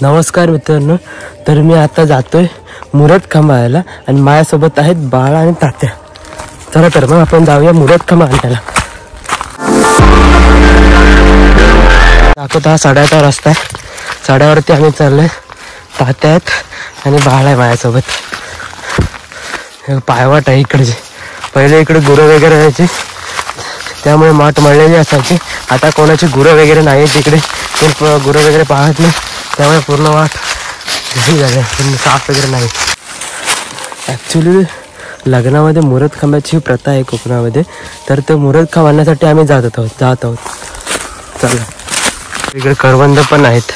नमस्कार मित्रांनो, तर मी आता जातोय मुरत खांबायला आणि माझ्यासोबत आहेत बाळा आणि तात्या. चला तर मग आपण जाऊया मुरत खांबा आणायला. दाखवतो हा साड्याचा रस्ता आहे. साड्यावरती आम्ही चाललोय. तात्या आहेत आणि बाळ आहे माझ्यासोबत. पायवाट आहे इकडचे. पहिले इकडे गुरं वगैरे राहायची, त्यामुळे माठ मळलेली असायची. आता कोणाची गुरं वगैरे नाही तिकडे, कोण गुरं वगैरे पाहत नाही, त्यामुळे पूर्ण वाट झाले, पण साफ वगैरे नाही. ॲक्च्युली लग्नामध्ये मुरत खांबाची प्रथा आहे कोकणामध्ये, तर ते मुरत खांब आणण्यासाठी आम्ही जात आहोत. चला, इकडे करवंद पण आहेत.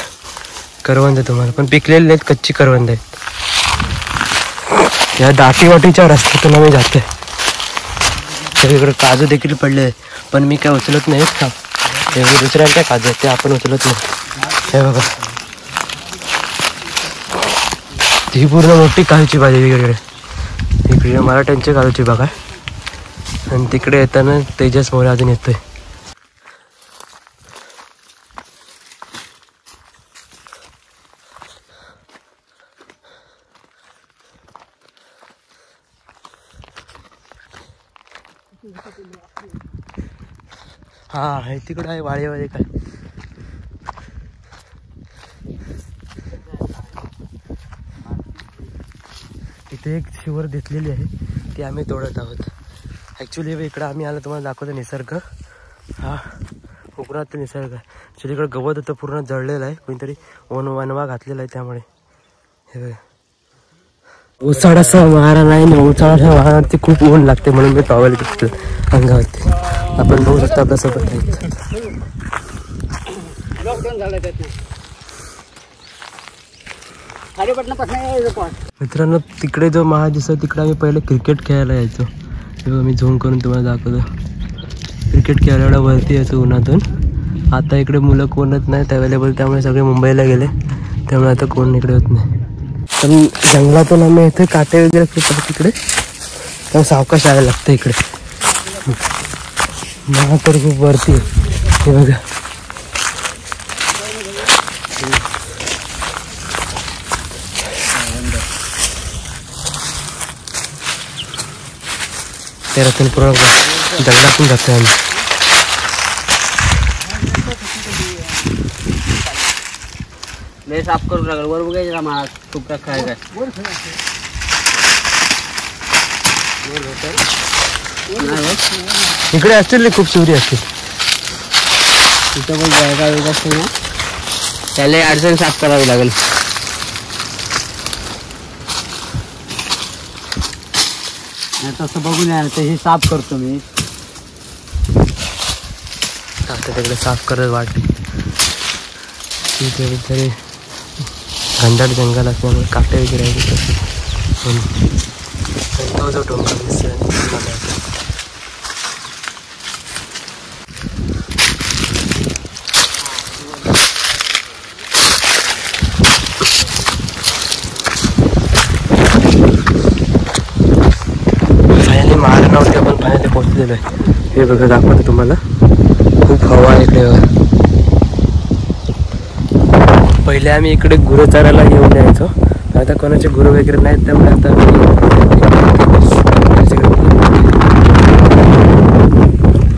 करवंद तुम्हाला पण पिकलेले नाहीत, कच्ची करवंद आहेत. या दाटीवाटीच्या रस्त्यातून आम्ही जातोय. तर इकडे काजू देखील पडले, पण मी काय उचलत नाही का, हे दुसऱ्यांच्या काजू ते आपण उचलत नाही. हे बघा, ही पूर्ण मोठी काजूची भाजी. इकडे मराठ्यांची काजूची बघा, आणि तिकडे येताना तेजस मोरे अजून येतोय. हा, हे तिकडं आहे वाळेवाळे काय. इथे एक शिवर दिसलेली आहे, ती आम्ही तोडत आहोत. ॲक्च्युली इकडं आम्ही आलो तुम्हाला दाखवतो निसर्ग. हा कोकणात निसर्ग. ॲक्च्युली इकडं गवत होतं पूर्ण जळलेलं आहे, कोणीतरी वनवा घातलेला आहे, त्यामुळे हे बघा. उसाडासा वारा नाही ना, उसाडासा वारावरती खूप ऊन लागते, म्हणून मी टॉवेल घेतलं अंगावरती. आपण बघू शकता आपल्यासोबत आहेत. मित्रांनो, तिकडे जो महाल दिसतो तिकडे आम्ही पहिले क्रिकेट खेळायला यायचो. तेव्हा मी झूम करून तुम्हाला दाखवतो. क्रिकेट खेळायला वरती यायचो उन्हातून. आता इकडे मुलं कोणच नाहीत अवेलेबल, त्यामुळे सगळे मुंबईला गेले, त्यामुळे आता कोण इकडे होत नाही. पण जंगलातून आम्ही इथे काटे वगैरे फिरतात तिकडे, त्यामुळे सावकाश यायला लागतं इकडे. मला तर खूप वरती हे बघा. तेरातून पूर्ण जंगलातून जातोय आम्ही. ले साफ करू लागल वर बघायचं मला तुकडा काय काय इकडे असतील खूप शिवरी असतील. तिथं पण जायगा वेगळा असतो ना, त्याला अडचण साफ करावी लागेल. तसं बघून या, ते हे साफ करतो मी. आता तिकडे साफ करत वाटते. तरी घनदाट जंगल असल्यामुळे काटे वगैरे आहे. तो जो डोंगर दिसतोय फायनली महाराणावरती आपण फायनली पोहोचलेलो आहे. हे बघा, दाखवतो तुम्हाला. खूप हवा आहे इकडे. पहिले आम्ही इकडे गुरं चारायला घेऊन जायचो, आता कोणाचे गुरं वगैरे नाहीत, त्यामुळे आता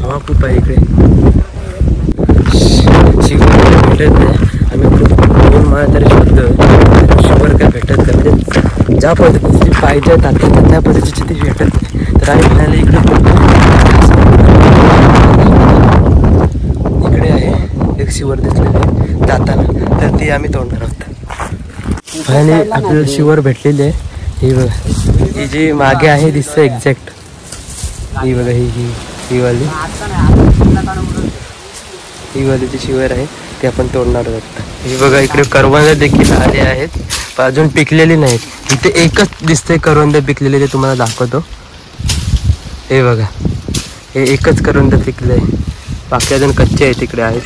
हवा खूप आहे इकडे. शिवर भेटत नाही. आम्ही खूप दोन मला तरी शोधतो, शिवर काय भेटत नाही. म्हणजे ज्या पद्धतीची पाहिजे तात्या त्या पद्धतीची ती भेटत नाही. तर आम्ही म्हणाले इकडे आहे एक शिवर दिसलेली जाताना, तर ती आम्ही तोडणार आहोत. फायनली आपल्याला शिवर भेटलेली आहे. ही बघा, ही जी मागे आहे दिसतं एक्झॅक्ट, ही बघा, ही वाली जी शिवर आहे ती आपण तोडणार आहोत. ही बघा, इकडे करवंद देखील आले आहेत, पण अजून पिकलेली नाहीत. इथे एकच दिसते करवंद पिकलेले, ते तुम्हाला दाखवतो. हे बघा, हे एकच करवंद पिकले आहे, बाकी अजून कच्चे आहे तिकडे आहेत.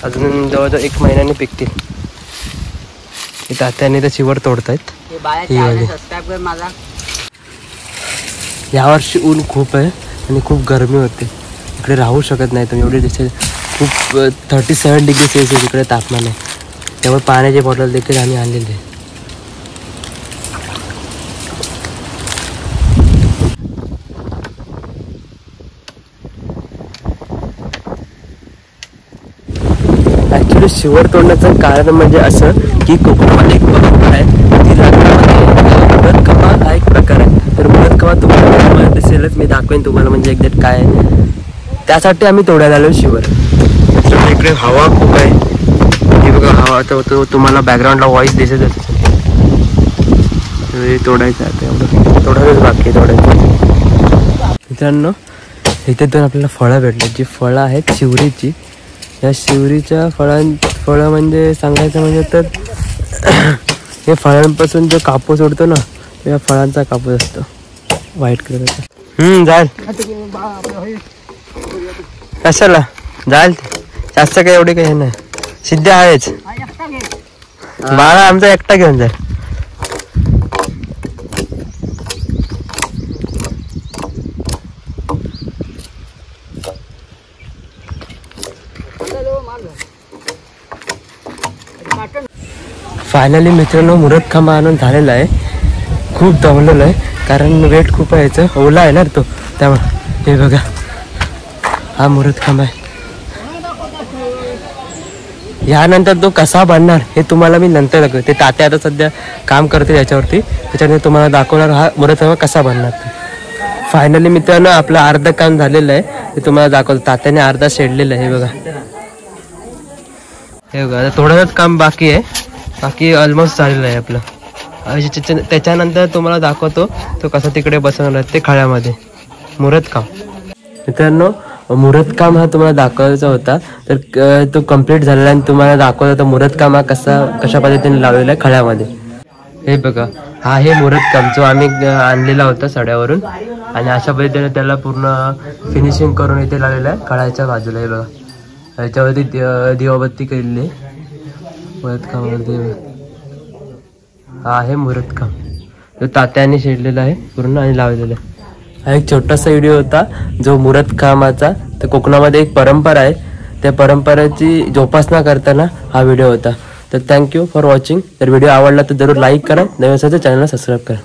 अजून जवळजवळ 1 महिन्याने पिकतील. तात्याने तर शिवर तोडतायत. यावर्षी ऊन खूप आहे आणि खूप गरमी होते, इकडे राहू शकत नाही तुम्ही. एवढे दिवस खूप 37 डिग्री सेल्सिअस इकडे तापमान आहे. त्यामुळे पाण्याची बॉटल देखील आम्ही आणलेली आहे. ॲक्च्युली शिवर तोडण्याचं कारण म्हणजे असं की कोकणामध्ये एक परंपरा आहे ती लग्नामध्ये मुरतखमा हा एक प्रकार आहे. तर मुरतखमा तुम्हाला दिसेलच, मी दाखवेन तुम्हाला म्हणजे एक्झॅक्ट काय आहे. त्यासाठी आम्ही तोडायला आलो शिवर. तर इकडे हवा खूप आहे, हे बघा हवा. तो तुम्हाला बॅकग्राऊंडला व्हॉइस दिसतच. तोडायचं आता एवढं तोडायलाच बाकी आहे तोडायचं. मित्रांनो इथे दोन आपल्याला फळं भेटतात, जी फळं आहेत शिवरीची. या शिवरीच्या फळं म्हणजे सांगायचं म्हणजे तर हे फळांपासून जो कापूस उडतो ना, या फळांचा कापूस असतो व्हाईट कलरचा. जाल कशाला जाल, जास्त काही एवढे काही नाही. सिद्ध आहेच बाळा आमचा एकटा घेऊन जाईल. फायनली मित्रांनो मुरतखमा आणून झालेला आहे. खूप दमलेलं आहे कारण वेट खूप आहे याचं, ओला आहे ना तो, त्यामुळे. हे बघा हा मुरतखमा आहे. यानंतर तो कसा बनणार हे तुम्हाला मी नंतर दाखवतो. ते तात्या आता सध्या काम करते याच्यावरती, त्याच्यानंतर तुम्हाला दाखवणार हा मुरतखमा कसा बनणार. फायनली मित्रांनो आपलं अर्ध काम झालेलं आहे, ते तुम्हाला दाखवतो. तात्याने अर्धा शेडलेलं आहे. हे बघा, हे बघा आता थोडंच काम बाकी आहे, बाकी ऑलमोस्ट झालेलं आहे आपलं. त्याच्यानंतर तुम्हाला दाखवतो तो कसा तिकडे बसवणार आहे ते खळ्यामध्ये मुरतकाम. मित्रांनो मुरतकाम हा तुम्हाला दाखवायचा होता, तर तो कम्प्लीट झालेला आणि तुम्हाला दाखवत होता मुरतकाम हा कशा पद्धतीने लावलेला आहे खळ्यामध्ये. हे बघा हा हे मुरतकाम जो आम्ही आणलेला होता सड्यावरून, आणि अशा पद्धतीने त्याला पूर्ण फिनिशिंग करून इथे लावलेलं आहे खळ्याच्या बाजूला. हे बघा याच्यावरती दिवाबत्ती केलेली आहे मुरतकामावरती. हा आहे मुरतकाम, तो तात्याने शेडलेला आहे पूर्ण आणि लावलेला आहे. हा एक छोटासा व्हिडिओ होता जो मुरतकामाचा. तर कोकणामध्ये एक परंपरा आहे, त्या परंपरेची जोपासना करताना हा व्हिडिओ होता. तर थँक्यू फॉर वॉचिंग. तर व्हिडिओ आवडला तर जरूर लाईक करा, नवीन असेल तर चॅनलला सबस्क्राईब करा.